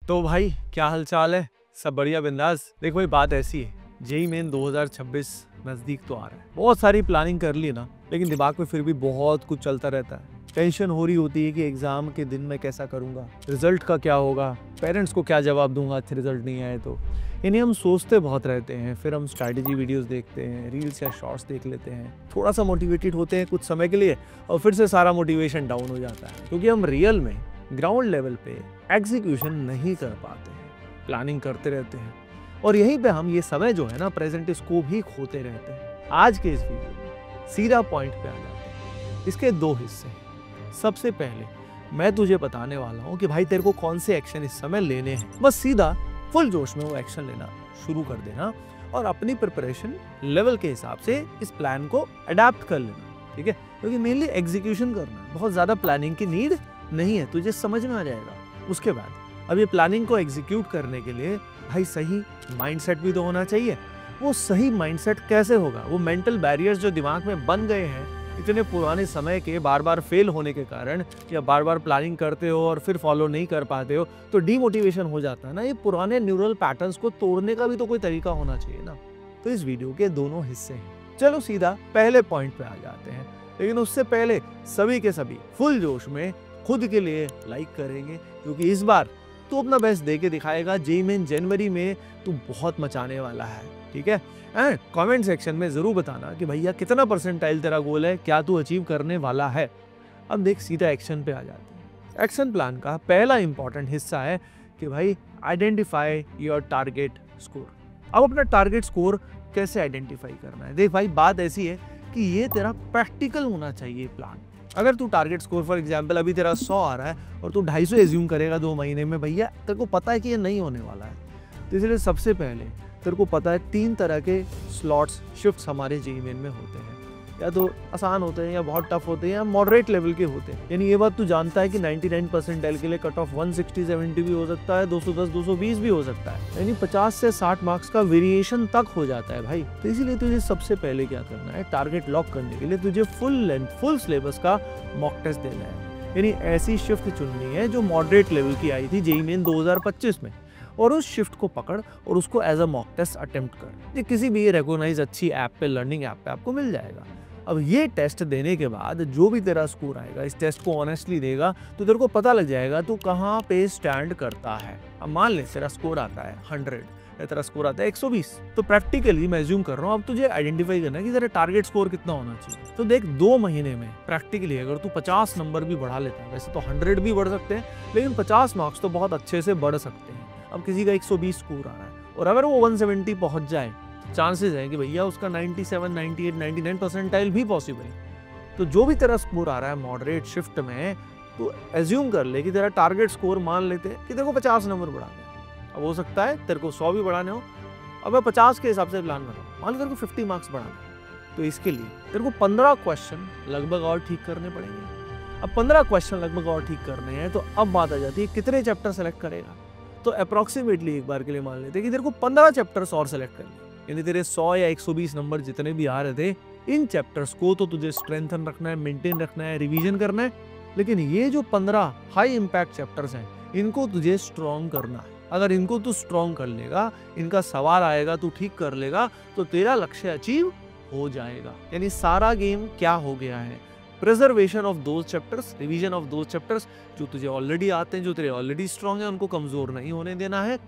तो भाई क्या हालचाल है? सब बढ़िया बिंदास। देखो भाई बात ऐसी है, जेईई मेन 2026 नजदीक तो आ रहा है। बहुत सारी प्लानिंग कर ली ना, लेकिन दिमाग में फिर भी बहुत कुछ चलता रहता है। टेंशन हो रही होती है कि एग्जाम के दिन मैं कैसा करूंगा, रिजल्ट का क्या होगा, पेरेंट्स को क्या जवाब दूंगा अच्छे रिजल्ट नहीं आए तो। यानी हम सोचते बहुत रहते हैं, फिर हम स्ट्रैटेजी वीडियोस देखते हैं, रील्स या शॉर्ट्स देख लेते हैं, थोड़ा सा मोटिवेटेड होते हैं कुछ समय के लिए और फिर से सारा मोटिवेशन डाउन हो जाता है, क्योंकि हम रियल में ग्राउंड लेवल पे एग्जीक्यूशन नहीं कर पाते हैं, प्लानिंग करते रहते हैं और यहीं पे हम ये समय जो है ना प्रेजेंट इसको भी खोते रहते हैं। आज के इस वीडियो में सीधा पॉइंट पे आ जाते हैं। इसके दो हिस्से हैं। सबसे पहले मैं तुझे बताने वाला हूँ कि भाई तेरे को कौन से एक्शन इस समय लेने हैं। बस सीधा फुल जोश में वो एक्शन लेना शुरू कर देना और अपनी प्रिपरेशन लेवल के हिसाब से इस प्लान को अडेप्ट कर लेना, ठीक है? क्योंकि मेनली एग्जीक्यूशन करना है, बहुत ज्यादा प्लानिंग की नीड नहीं है, तुझे समझ में आ जाएगा। उसके बाद अब ये प्लानिंग को एग्जीक्यूट करने के लिए भाई सही माइंडसेट भी तो होना चाहिए। वो सही माइंडसेट कैसे होगा? वो मेंटल बैरियर्स जो दिमाग में बन गए हैं इतने पुराने समय के बार बार फेल होने के कारण, या बार बार प्लानिंग करते हो और फिर फॉलो नहीं कर पाते हो तो डीमोटिवेशन हो जाता है ना। ये पुराने न्यूरल पैटर्न्स को तोड़ने का भी तो कोई तरीका होना चाहिए ना। तो इस वीडियो के दोनों हिस्से हैं। चलो सीधा पहले पॉइंट पे आ जाते हैं, लेकिन उससे पहले सभी के सभी फुल जोश में खुद के लिए लाइक करेंगे, क्योंकि इस बार तू अपना बेस्ट दे के दिखाएगा। जेईई मेन जनवरी में तू बहुत मचाने वाला है, ठीक है? एंड कमेंट सेक्शन में जरूर बताना कि भैया कितना परसेंटाइल तेरा गोल है, क्या तू अचीव करने वाला है। अब देख सीधा एक्शन पे आ जाते हैं। एक्शन प्लान का पहला इंपॉर्टेंट हिस्सा है कि भाई आइडेंटिफाई योर टारगेट स्कोर। अब अपना टारगेट स्कोर कैसे आइडेंटिफाई करना है? देख भाई बात ऐसी है कि ये तेरा प्रैक्टिकल होना चाहिए प्लान। अगर तू टारगेट स्कोर फॉर एग्जांपल अभी तेरा 100 आ रहा है और तू 250 एज्यूम करेगा 2 महीने में, भैया तेरे को पता है कि ये नहीं होने वाला है। तो इसलिए सबसे पहले तेरे को पता है 3 तरह के स्लॉट्स शिफ्ट्स हमारे जेईई मेन में होते हैं, या तो आसान होते हैं या बहुत टफ होते हैं या मॉडरेट लेवल के होते हैं। यानी ये बात तू जानता है कि 99 परसेंटाइल के लिए कट ऑफ 160-70 भी हो सकता है, 210-220 भी हो सकता है, यानी 50 से 60 मार्क्स का वेरिएशन तक हो जाता है भाई। तो इसीलिए तुझे सबसे पहले क्या करना है, टारगेट लॉक करने के लिए तुझे फुल लेंथ फुल सिलेबस का मॉक टेस्ट देना है। यानी ऐसी शिफ्ट चुननी है जो मॉडरेट लेवल की आई थी जेईई मेन 2025 में, और उस शिफ्ट को पकड़ और उसको as a mock test attempt कर। ये किसी भी रिकॉग्नाइज अच्छी ऐप पे, लर्निंग ऐप पे आपको मिल जाएगा। अब ये टेस्ट देने के बाद जो भी तेरा स्कोर आएगा, इस टेस्ट को ऑनेस्टली देगा तो तेरे को पता लग जाएगा तू कहाँ पे स्टैंड करता है। अब मान ले तेरा स्कोर आता है 100 या तेरा स्कोर आता है 120, तो प्रैक्टिकली मैं एज्यूम कर रहा हूँ अब तुझे आइडेंटिफाई करना है कि तेरा टारगेट स्कोर कितना होना चाहिए। तो देख 2 महीने में प्रैक्टिकली अगर तू 50 नंबर भी बढ़ा लेता है, वैसे तो 100 भी बढ़ सकते हैं, लेकिन 50 मार्क्स तो बहुत अच्छे से बढ़ सकते हैं। अब किसी का 120 स्कोर आ रहा है और अगर वो 170 पहुंच जाए, चांसेस है कि भैया उसका 97, 98, 99 परसेंटाइल भी पॉसिबल है। तो जो भी तेरा स्कोर आ रहा है मॉडरेट शिफ्ट में, तो एज्यूम कर ले कि तेरा टारगेट स्कोर मान लेते हैं कि तेरे को 50 नंबर बढ़ाने हैं। अब हो सकता है तेरे को 100 भी बढ़ाने हो। अब मैं 50 के हिसाब से प्लान कर रहा हूँ, मान लो तेरे को 50 मार्क्स बढ़ाने, तो इसके लिए तेरे को 15 क्वेश्चन लगभग और ठीक करने पड़ेंगे। अब 15 क्वेश्चन लगभग और ठीक करने हैं, तो अब बात आ जाती है कितने चैप्टर सेलेक्ट करेगा। तो अप्रॉक्सीमेटली एक बार के लिए मान लेते हैं कि तेरे को 15 चैप्टर्स और सेलेक्ट करने, यानी तेरे 100 या 120 नंबर जितने भी आ रहे थे, इन चैप्टर्स को तो तुझे स्ट्रेंथन रखना है, मेंटेन रखना है, रिवीजन करना है। लेकिन ये जो 15 हाई इंपैक्ट चैप्टर्स हैं, इनको तुझे स्ट्रॉन्ग करना है। अगर इनको तू स्ट्रॉन्ग कर लेगा, इनका सवाल आएगा तू ठीक कर लेगा, तो तेरा लक्ष्य अचीव हो जाएगा। यानी सारा गेम क्या हो गया है, preservation of those chapters, revision of those chapters जो तुझे ऑलरेडी आते हैं, जो तेरे ऑलरेडी स्ट्रॉन्ग है, उनको कमजोर नहीं होने देना है।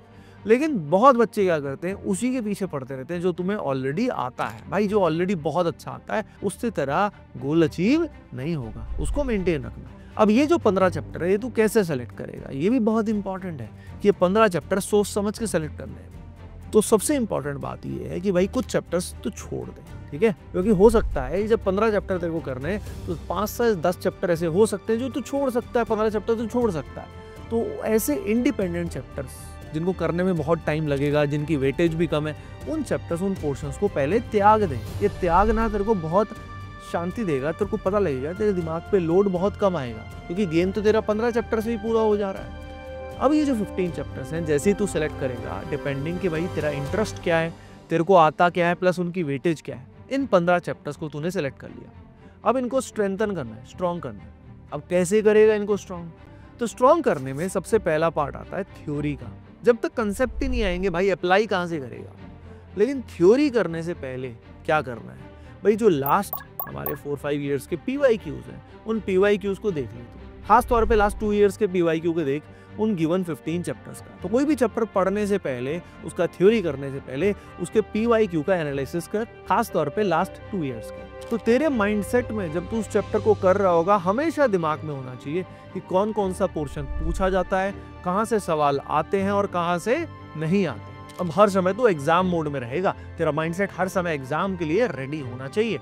लेकिन बहुत बच्चे क्या करते हैं, उसी के पीछे पड़ते रहते हैं जो तुम्हें ऑलरेडी आता है। भाई जो ऑलरेडी बहुत अच्छा आता है उससे तेरा गोल अचीव नहीं होगा, उसको मेंटेन रखना। अब ये जो 15 चैप्टर है, ये तू कैसे सेलेक्ट करेगा, ये भी बहुत इंपॉर्टेंट है कि ये 15 चैप्टर सोच समझ के सेलेक्ट करने हैं। तो सबसे इंपॉर्टेंट बात ये है कि भाई कुछ चैप्टर्स तो छोड़ दे, ठीक है? क्योंकि हो सकता है जब 15 चैप्टर तेरे को करने हैं तो 5 से 10 चैप्टर ऐसे हो सकते हैं जो तू छोड़ सकता है, 15 चैप्टर तू छोड़ सकता है। तो ऐसे इंडिपेंडेंट चैप्टर्स जिनको करने में बहुत टाइम लगेगा, जिनकी वेटेज भी कम है, उन चैप्टर्स, उन पोर्शंस को पहले त्याग दे। ये त्यागना तेरे को बहुत शांति देगा, तेरे को पता लगेगा, तेरे दिमाग पे लोड बहुत कम आएगा, क्योंकि गेम तो तेरा 15 चैप्टर से ही पूरा हो जा रहा है। अब ये जो 15 चैप्टर्स हैं, जैसे ही तू सेलेक्ट करेगा, डिपेंडिंग कि भाई तेरा इंटरेस्ट क्या है, तेरे को आता क्या है, प्लस उनकी वेटेज क्या है, इन 15 चैप्टर्स को तूने सेलेक्ट कर लिया। अब इनको स्ट्रेंथन करना है, स्ट्रॉन्ग करना है। अब कैसे करेगा इनको स्ट्रॉन्ग? तो स्ट्रॉन्ग करने में सबसे पहला पार्ट आता है थ्योरी का। जब तक कंसेप्ट ही नहीं आएंगे भाई अप्लाई कहाँ से करेगा। लेकिन थ्योरी करने से पहले क्या करना है भाई, जो लास्ट हमारे 4-5 ईयर्स के PYQs हैं उन PYQs को देख ले तू। खास तौर पे लास्ट 2 ईयर्स के PYQ को देख, उन गिवन 15 चैप्टर्स का। तो कोई भी चैप्टर पढ़ने से पहले, उसका थ्योरी करने से पहले उसके PYQ का एनालिसिस कर, खास तौर पे लास्ट 2 ईयर्स के। तो तेरे माइंडसेट में जब तू उस चैप्टर को कर रहा होगा हमेशा दिमाग में होना चाहिए कि कौन कौन सा पोर्शन पूछा जाता है, कहाँ से सवाल आते हैं और कहाँ से नहीं आते। अब हर समय तो एग्जाम मोड में रहेगा, तेरा माइंडसेट हर समय एग्जाम के लिए रेडी होना चाहिए।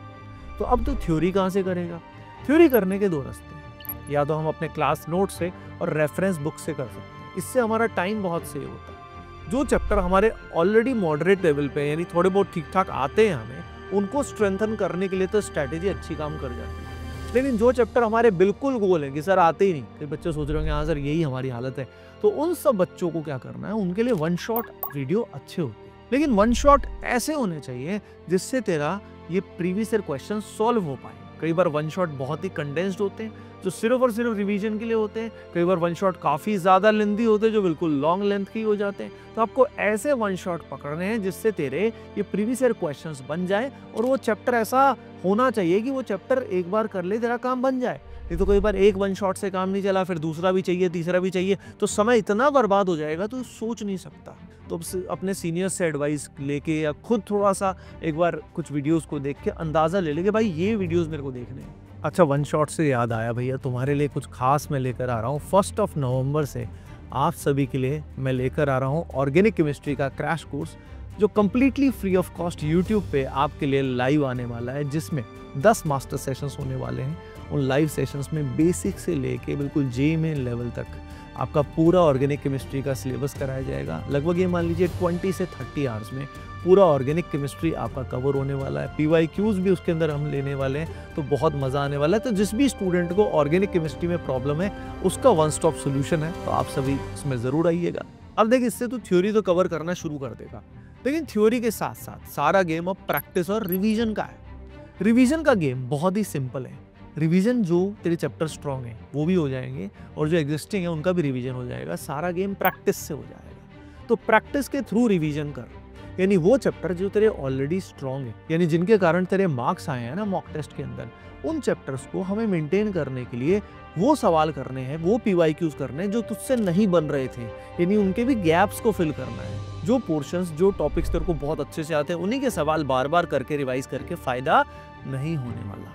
तो अब तू थ्योरी कहाँ से करेगा? थ्योरी करने के 2 रास्ते हैं, या तो हम अपने क्लास नोट से और रेफरेंस बुक से कर सकते हैं। इससे हमारा टाइम बहुत सेव होता है। जो चैप्टर हमारे ऑलरेडी मॉडरेट लेवल पे यानी थोड़े बहुत ठीक ठाक आते हैं हमें, उनको स्ट्रेंथन करने के लिए तो स्ट्रैटेजी अच्छी काम कर जाती है। लेकिन जो चैप्टर हमारे बिल्कुल गोल है कि सर आते ही नहीं, कई बच्चे सोच रहे होंगे हाँ सर यही हमारी हालत है, तो उन सब बच्चों को क्या करना है, उनके लिए 1 शॉट वीडियो अच्छे होते हैं। लेकिन 1 शॉट ऐसे होने चाहिए जिससे तेरा ये प्रीवियस ईयर क्वेश्चन सॉल्व हो पाए। कई बार 1 शॉट बहुत ही कंडेंस्ड होते हैं जो सिर्फ और सिर्फ रिवीजन के लिए होते हैं। कई बार 1 शॉट काफ़ी ज़्यादा लेंथी होते हैं जो बिल्कुल लॉन्ग लेंथ की हो जाते हैं। तो आपको ऐसे 1 शॉट पकड़ने हैं जिससे तेरे ये प्रीवियस ईयर क्वेश्चंस बन जाए, और वो चैप्टर ऐसा होना चाहिए कि वो चैप्टर एक बार कर ले तेरा काम बन जाए। नहीं तो कई बार एक 1 शॉट से काम नहीं चला, फिर दूसरा भी चाहिए, तीसरा भी चाहिए, तो समय इतना बर्बाद हो जाएगा तो सोच नहीं सकता। तो अपने सीनियर से एडवाइस लेके या खुद थोड़ा सा एक बार कुछ वीडियोस को देख के अंदाज़ा ले ले कि भाई ये वीडियोस मेरे को देखने हैं। अच्छा, 1 शॉट से याद आया भैया, तुम्हारे लिए कुछ खास मैं लेकर आ रहा हूँ। 1 नवंबर से आप सभी के लिए मैं लेकर आ रहा हूँ ऑर्गेनिक केमिस्ट्री का क्रैश कोर्स, जो completely free of cost YouTube पे आपके लिए लाइव आने वाला है, जिसमें 10 मास्टर सेशंस होने वाले हैं। उन लाइव सेशंस में बेसिक से लेके बिल्कुल JEE लेवल तक आपका पूरा ऑर्गेनिक केमिस्ट्री का सिलेबस कराया जाएगा। लगभग ये मान लीजिए 20 से 30 आवर्स में पूरा ऑर्गेनिक केमिस्ट्री आपका कवर होने वाला है। PYQs भी उसके अंदर हम लेने वाले हैं, तो बहुत मज़ा आने वाला है। तो जिस भी स्टूडेंट को ऑर्गेनिक केमिस्ट्री में प्रॉब्लम है उसका 1 स्टॉप सोल्यूशन है, तो आप सभी उसमें ज़रूर आइएगा। अब देख, इससे तो थ्योरी तो कवर करना शुरू कर देगा, लेकिन थ्योरी के साथ साथ सारा गेम अब प्रैक्टिस और रिवीजन का है। रिवीजन का गेम बहुत ही सिंपल है। रिवीजन जो तेरे चैप्टर स्ट्रॉन्ग है वो भी हो जाएंगे, और जो एग्जिस्टिंग है उनका भी रिवीजन हो जाएगा। सारा गेम प्रैक्टिस से हो जाएगा। तो प्रैक्टिस के थ्रू रिवीजन कर, यानी वो चैप्टर जो तेरे ऑलरेडी स्ट्रॉन्ग है, यानी जिनके कारण तेरे मार्क्स आए हैं ना मॉक टेस्ट के अंदर, उन चैप्टर्स को हमें मेंटेन करने के लिए वो सवाल करने हैं, वो PYQs करने हैं जो तुझसे नहीं बन रहे थे, यानी उनके भी गैप्स को फिल करना है। जो पोर्शंस, जो टॉपिक्स तेरे को बहुत अच्छे से आते हैं, उन्हीं के सवाल बार बार करके रिवाइज करके फायदा नहीं होने वाला।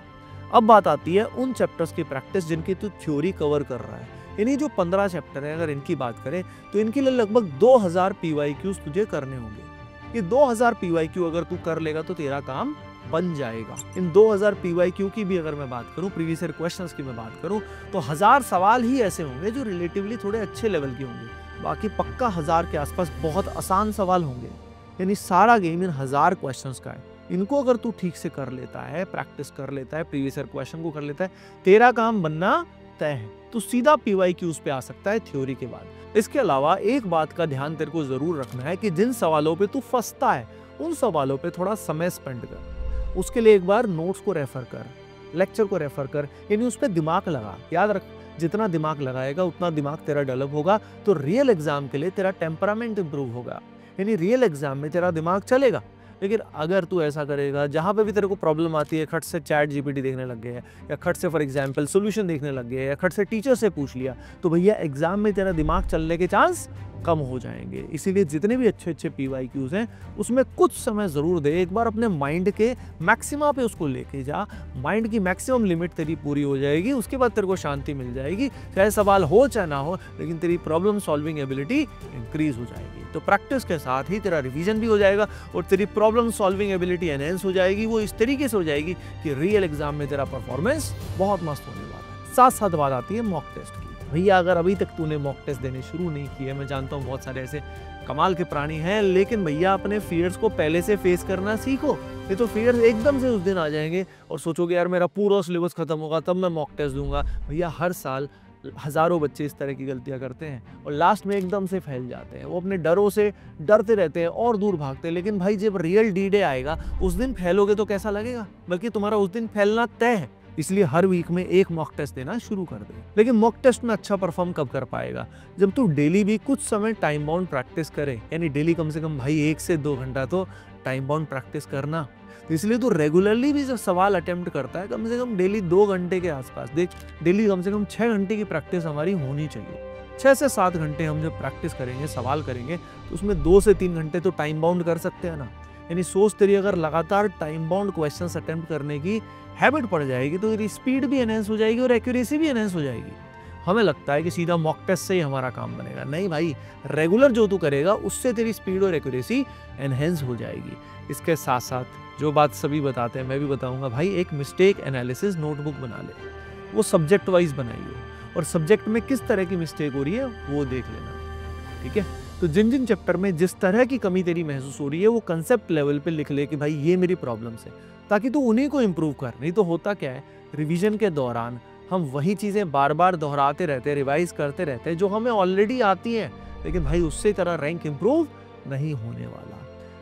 अब बात आती है उन चैप्टर्स की प्रैक्टिस जिनकी तू थ्योरी कवर कर रहा है। यानी जो 15 चैप्टर है, अगर इनकी बात करें तो इनके लिए लगभग 2000 PYQs तुझे करने होंगे। ये 2000 PYQ अगर तू कर लेगा तो तेरा काम बन जाएगा। इन 2000 PYQ की भी अगर मैं बात करूं, प्रीवियस ईयर क्वेश्चंस की मैं बात करूं, तो 1000 सवाल ही ऐसे होंगे जो रिलेटिवली थोड़े अच्छे लेवल के होंगे। बाकी पक्का 1000 के आसपास बहुत आसान सवाल होंगे। यानी सारा गेम इन 1000 क्वेश्चंस का है। इनको अगर तू ठीक से कर लेता है, प्रैक्टिस कर लेता है, प्रीवियस ईयर क्वेश्चन को कर लेता है, तेरा काम बनना तय है। तू सीधा PYQs पे आ सकता है थ्योरी के बाद। इसके अलावा एक बात का ध्यान तेरे को जरूर रखना है कि जिन सवालों पे तू फंसता है उन सवालों पे थोड़ा समय स्पेंड कर। उसके लिए एक बार नोट्स को रेफर कर, लेक्चर को रेफर कर, यानी उस पर दिमाग लगा। याद रख, जितना दिमाग लगाएगा उतना दिमाग तेरा डेवलप होगा, तो रियल एग्जाम के लिए तेरा टेम्परामेंट इंप्रूव होगा, यानी रियल एग्जाम में तेरा दिमाग चलेगा। लेकिन अगर तू ऐसा करेगा, जहाँ पे भी तेरे को प्रॉब्लम आती है, खट से चैट GPT देखने लग गया, या खट से फॉर एग्जांपल सॉल्यूशन देखने लग गया, या खट से टीचर से पूछ लिया, तो भैया एग्जाम में तेरा दिमाग चलने के चांस कम हो जाएंगे। इसीलिए जितने भी अच्छे अच्छे PYQs हैं उसमें कुछ समय ज़रूर दे। एक बार अपने माइंड के मैक्सिमा पे उसको लेके जा, माइंड की मैक्सिमम लिमिट तेरी पूरी हो जाएगी। उसके बाद तेरे को शांति मिल जाएगी, चाहे सवाल हो चाहे ना हो, लेकिन तेरी प्रॉब्लम सॉल्विंग एबिलिटी इंक्रीज हो जाएगी। तो प्रैक्टिस के साथ ही तेरा रिवीजन भी हो जाएगा और तेरी प्रॉब्लम सॉल्विंग एबिलिटी एनहेंस हो जाएगी। वो इस तरीके से हो जाएगी कि रियल एग्जाम में तेरा परफॉर्मेंस बहुत मस्त होने वाला है। साथ साथ बात आती है मॉक टेस्ट की। भैया अगर अभी तक तूने मॉक टेस्ट देने शुरू नहीं किए, मैं जानता हूँ बहुत सारे ऐसे कमाल के प्राणी हैं, लेकिन भैया अपने फियर्स को पहले से फेस करना सीखो। ये तो फियर्स एकदम से उस दिन आ जाएंगे और सोचोगे यार मेरा पूरा सिलेबस खत्म होगा तब मैं मॉक टेस्ट दूंगा। भैया हर साल हज़ारों बच्चे इस तरह की गलतियां करते हैं और लास्ट में एकदम से फैल जाते हैं। वो अपने डरों से डरते रहते हैं और दूर भागते हैं, लेकिन भाई जब रियल D-Day आएगा उस दिन फैलोगे तो कैसा लगेगा, बल्कि तुम्हारा उस दिन फैलना तय है। इसलिए हर वीक में एक मॉक टेस्ट देना शुरू कर दे। लेकिन मॉक टेस्ट में अच्छा परफॉर्म कब कर पाएगा? जब तू डेली भी कुछ समय टाइम बाउंड प्रैक्टिस करे, यानी डेली कम से कम भाई 1 से 2 घंटा तो टाइम बाउंड प्रैक्टिस करना। तो इसलिए तू रेगुलरली भी जब सवाल अटेम्प्ट करता है, कम से कम डेली 2 घंटे के आसपास देख, डेली कम से कम 6 घंटे की प्रैक्टिस हमारी होनी चाहिए। 6 से 7 घंटे हम जब प्रैक्टिस करेंगे, सवाल करेंगे, तो उसमें 2 से 3 घंटे तो टाइम बाउंड कर सकते हैं ना। यानी सोच, तेरी अगर लगातार टाइम बाउंड क्वेश्चंस अटेम्प्ट करने की हैबिट पड़ जाएगी तो तेरी स्पीड भी एनहेंस हो जाएगी और एक्यूरेसी भी एनहेंस हो जाएगी। हमें लगता है कि सीधा मॉक टेस्ट से ही हमारा काम बनेगा, नहीं भाई, रेगुलर जो तू करेगा उससे तेरी स्पीड और एक्यूरेसी एनहेंस हो जाएगी। इसके साथ साथ जो बात सभी बताते हैं मैं भी बताऊंगा, भाई एक मिस्टेक एनालिसिस नोटबुक बना ले, वो सब्जेक्ट वाइज बनाइए और सब्जेक्ट में किस तरह की मिस्टेक हो रही है वो देख लेना, ठीक है। तो जिन जिन चैप्टर में जिस तरह की कमी तेरी महसूस हो रही है वो कंसेप्ट लेवल पे लिख ले कि भाई ये मेरी प्रॉब्लम्स है, ताकि तू उन्हीं को इम्प्रूव कर। नहीं तो होता क्या है, रिवीजन के दौरान हम वही चीज़ें बार बार दोहराते रहते हैं, रिवाइज करते रहते हैं जो हमें ऑलरेडी आती हैं, लेकिन भाई उससे तेरा रैंक इम्प्रूव नहीं होने वाला।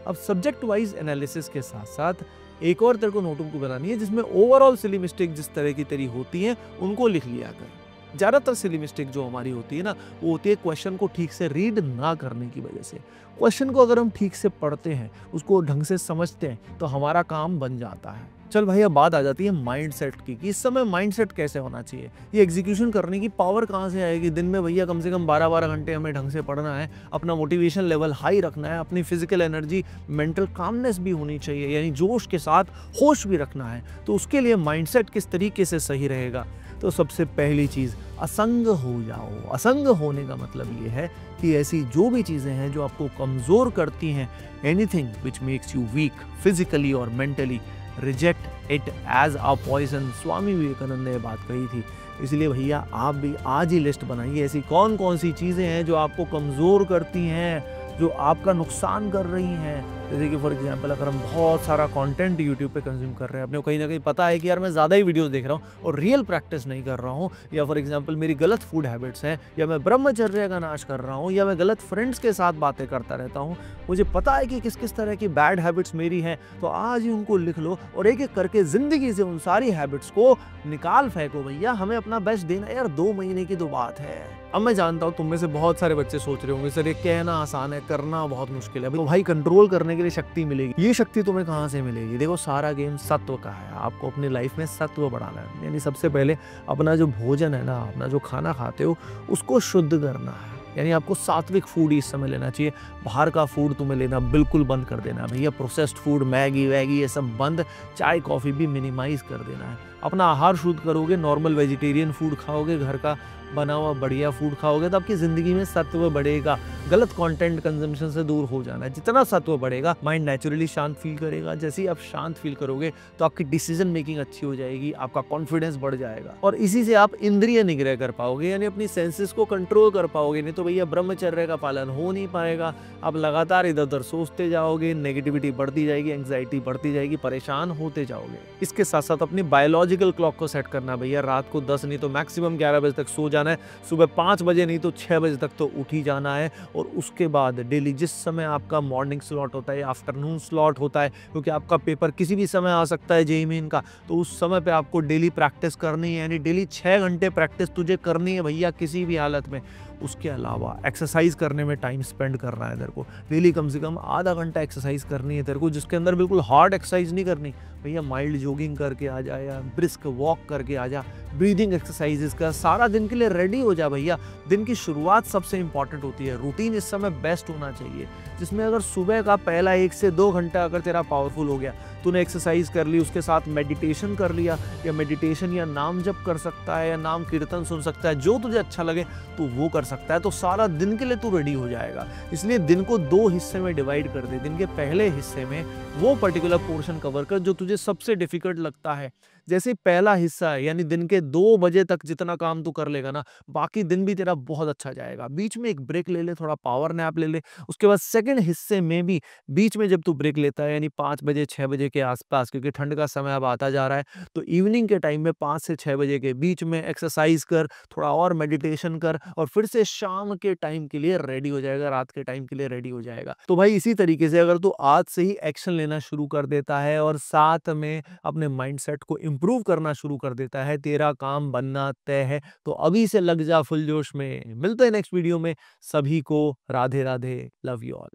अब सब्जेक्ट वाइज एनालिसिस के साथ साथ एक और तेरे को नोटबुक बनानी है जिसमें ओवरऑल सिली मिस्टेक जिस तरह की तेरी होती हैं उनको लिख लिया कर। ज़्यादातर सिली मिस्टेक जो हमारी होती है ना, वो होती है क्वेश्चन को ठीक से रीड ना करने की वजह से। क्वेश्चन को अगर हम ठीक से पढ़ते हैं, उसको ढंग से समझते हैं, तो हमारा काम बन जाता है। चल भाई, अब बात आ जाती है माइंडसेट की कि इस समय माइंडसेट कैसे होना चाहिए, ये एग्जीक्यूशन करने की पावर कहाँ से आएगी। दिन में भैया कम से कम 12-12 घंटे हमें ढंग से पढ़ना है, अपना मोटिवेशन लेवल हाई रखना है, अपनी फिजिकल एनर्जी, मेंटल कामनेस भी होनी चाहिए, यानी जोश के साथ होश भी रखना है। तो उसके लिए माइंडसेट किस तरीके से सही रहेगा? तो सबसे पहली चीज़, असंग हो जाओ। असंग होने का मतलब ये है कि ऐसी जो भी चीज़ें हैं जो आपको कमज़ोर करती हैं, anything which makes you weak physically और mentally, reject it as a poison. Swami Vivekananda ने बात कही थी। इसलिए भैया आप भी आज ही लिस्ट बनाइए, ऐसी कौन कौन सी चीज़ें हैं जो आपको कमज़ोर करती हैं, जो आपका नुकसान कर रही हैं। जैसे कि फॉर एग्जांपल अगर हम बहुत सारा कंटेंट यूट्यूब पे कंज्यूम कर रहे हैं, अपने को कहीं ना कहीं पता है कि यार मैं ज़्यादा ही वीडियोस देख रहा हूँ और रियल प्रैक्टिस नहीं कर रहा हूँ, या फॉर एग्जांपल मेरी गलत फूड हैबिट्स हैं, या मैं ब्रह्मचर्य का नाश कर रहा हूँ, या मैं गलत फ्रेंड्स के साथ बातें करता रहता हूँ, मुझे पता है कि किस किस तरह की बैड हैबिट्स मेरी हैं, तो आज ही उनको लिख लो और एक एक करके ज़िंदगी से उन सारी हैबिट्स को निकाल फेंको। भैया हमें अपना बेस्ट देना यार, 2 महीने की तो बात है। अब मैं जानता हूँ तुम में से बहुत सारे बच्चे सोच रहे होंगे, सर ये कहना आसान है, करना बहुत मुश्किल है। तो भाई कंट्रोल करने के लिए शक्ति मिलेगी, ये शक्ति तुम्हें कहाँ से मिलेगी? देखो सारा गेम सत्व का है, आपको अपनी लाइफ में सत्व बढ़ाना है। यानी सबसे पहले अपना जो भोजन है ना, अपना जो खाना खाते हो उसको शुद्ध करना है, यानी आपको सात्विक फूड इस समय लेना चाहिए। बाहर का फूड तुम्हें लेना बिल्कुल बंद कर देना है भैया, प्रोसेस्ड फूड, मैगी वैगी ये सब बंद, चाय कॉफ़ी भी मिनिमाइज कर देना है। अपना आहार शुद्ध करोगे, नॉर्मल वेजिटेरियन फूड खाओगे, घर का बना हुआ बढ़िया फूड खाओगे, तो आपकी ज़िंदगी में सत्व बढ़ेगा। गलत कंटेंट कंजम्पशन से दूर हो जाना है। जितना सत्व बढ़ेगा माइंड नेचुरली शांत फील करेगा। जैसे ही आप शांत फील करोगे तो आपकी डिसीजन मेकिंग अच्छी हो जाएगी, आपका कॉन्फिडेंस बढ़ जाएगा और इसी से आप इंद्रिय निग्रह कर पाओगे, यानी अपनी सेंसेस को कंट्रोल कर पाओगे। नहीं तो भैया ब्रह्मचर्य का पालन हो नहीं पाएगा, आप लगातार इधर उधर सोचते जाओगे, नेगेटिविटी बढ़ती जाएगी, एंग्जाइटी बढ़ती जाएगी, परेशान होते जाओगे। इसके साथ साथ अपनी बायोलॉजिकल क्लॉक को सेट करना भैया, रात को 10 नहीं तो मैक्सिमम 11 बजे तक सो जाना है, सुबह 5 बजे नहीं तो 6 बजे तक तो उठ ही जाना है। और उसके बाद डेली जिस समय आपका मॉर्निंग स्लॉट होता है, आफ्टरनून स्लॉट होता है, क्योंकि आपका पेपर किसी भी समय आ सकता है जेईई मेन का, तो उस समय पे आपको डेली प्रैक्टिस करनी है, यानी डेली 6 घंटे प्रैक्टिस तुझे करनी है भैया किसी भी हालत में। उसके अलावा एक्सरसाइज करने में टाइम स्पेंड करना है तेरे को, डेली कम से कम आधा घंटा एक्सरसाइज करनी है तेरे को, जिसके अंदर बिल्कुल हार्ड एक्सरसाइज नहीं करनी भैया, माइल्ड जॉगिंग करके आ जा या ब्रिस्क वॉक करके आ जा, ब्रीदिंग एक्सरसाइजेस का, सारा दिन के लिए रेडी हो जा भैया। दिन की शुरुआत सबसे इंपॉर्टेंट होती है, रूटीन इस समय बेस्ट होना चाहिए, जिसमें अगर सुबह का पहला 1 से 2 घंटा अगर तेरा पावरफुल हो गया, तूने एक्सरसाइज कर ली, उसके साथ मेडिटेशन कर लिया, या मेडिटेशन या नाम जप कर सकता है, या नाम कीर्तन सुन सकता है, जो तुझे अच्छा लगे तो वो कर सकता है, तो सारा दिन के लिए तू रेडी हो जाएगा। इसलिए दिन को 2 हिस्से में डिवाइड कर दे। दिन के पहले हिस्से में वो पर्टिकुलर पोर्शन कवर कर जो तुझे सबसे डिफिकल्ट लगता है। जैसे पहला हिस्सा है, यानी दिन के 2 बजे तक जितना काम तू कर लेगा ना, बाकी दिन भी तेरा बहुत अच्छा जाएगा। बीच में एक ब्रेक ले ले, थोड़ा पावर नैप ले ले। उसके बाद सेकंड हिस्से में भी बीच में जब तू ब्रेक लेता है, यानी 5 बजे 6 बजे के आसपास, क्योंकि ठंड का समय अब आता जा रहा है, तो इवनिंग के टाइम में 5 से 6 बजे के बीच में एक्सरसाइज कर, थोड़ा और मेडिटेशन कर, और फिर से शाम के टाइम के लिए रेडी हो जाएगा, रात के टाइम के लिए रेडी हो जाएगा। तो भाई इसी तरीके से अगर तू आज से ही एक्शन लेना शुरू कर देता है और साथ में अपने माइंडसेट को इंप्रूव करना शुरू कर देता है, तेरा काम बनना तय है। तो अभी से लग जा फुल जोश में। मिलते हैं नेक्स्ट वीडियो में। सभी को Radhe Radhe, love you all.